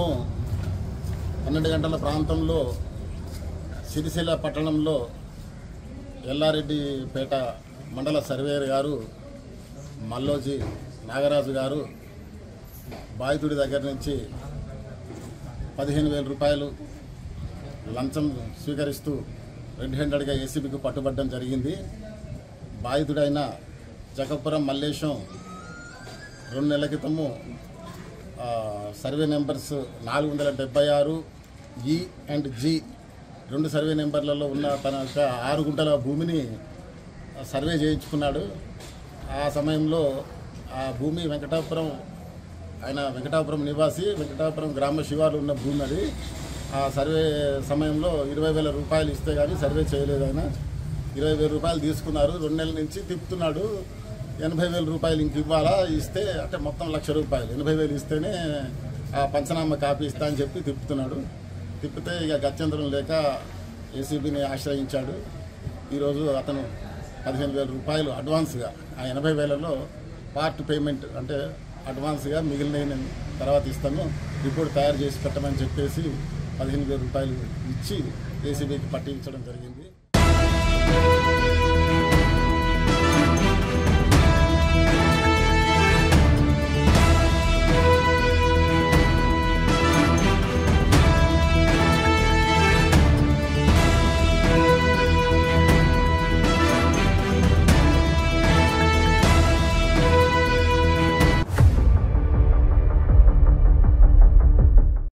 సాయంత్రము 12 గంటల ప్రాంతంలో సిరిసిల్ల పట్టణంలో ఎల్లారెడ్డిపేట మండల సర్వేయర్ గారు మల్లోజీ నాగరాజు గారు బాధితుడి దగ్గర నుంచి 15,000 రూపాయలు లంచం స్వీకరిస్తూ రెడ్ హ్యాండెడ్గా ఏసీబీకి పట్టుబడడం జరిగింది. బాధితుడైన జకపురం మల్లేశం 2 నెలల క్రితము survey numbers 476 E and G 2 survey నెంబర్లలో ఉన్న తన 6 గుంటల భూమిని సర్వే చేయించుకున్నాడు. ఆ సమయంలో ఆ భూమి వెంకటాపురం నివాసి, వెంకటాపురం గ్రామ శివారు ఉన్న భూమి అది. ఆ సర్వే సమయంలో 20,000 రూపాయలు ఇస్తే కానీ సర్వే చేయలేదు. ఆయన 20,000 రూపాయలు తీసుకున్నారు. 2 నెలల నుంచి తిప్పుతున్నాడు. 80,000 రూపాయలు ఇంక ఇవ్వాలా, ఇస్తే అంటే మొత్తం 1,00,000 రూపాయలు, 80,000 ఇస్తేనే ఆ పంచనామా కాపీ ఇస్తా అని చెప్పి తిప్పుతున్నాడు. తిప్పితే ఇక గత్యంతరం లేక ఏసీబీని ఆశ్రయించాడు. ఈరోజు అతను 15,000 రూపాయలు అడ్వాన్స్గా, ఆ 80,000లో పార్ట్ పేమెంట్ అంటే అడ్వాన్స్గా మిగిలిన నేను తర్వాత ఇస్తాను, రిపోర్ట్ తయారు చేసి పెట్టమని చెప్పేసి 15,000 రూపాయలు ఇచ్చి ఏసీబీకి పట్టించడం జరిగింది.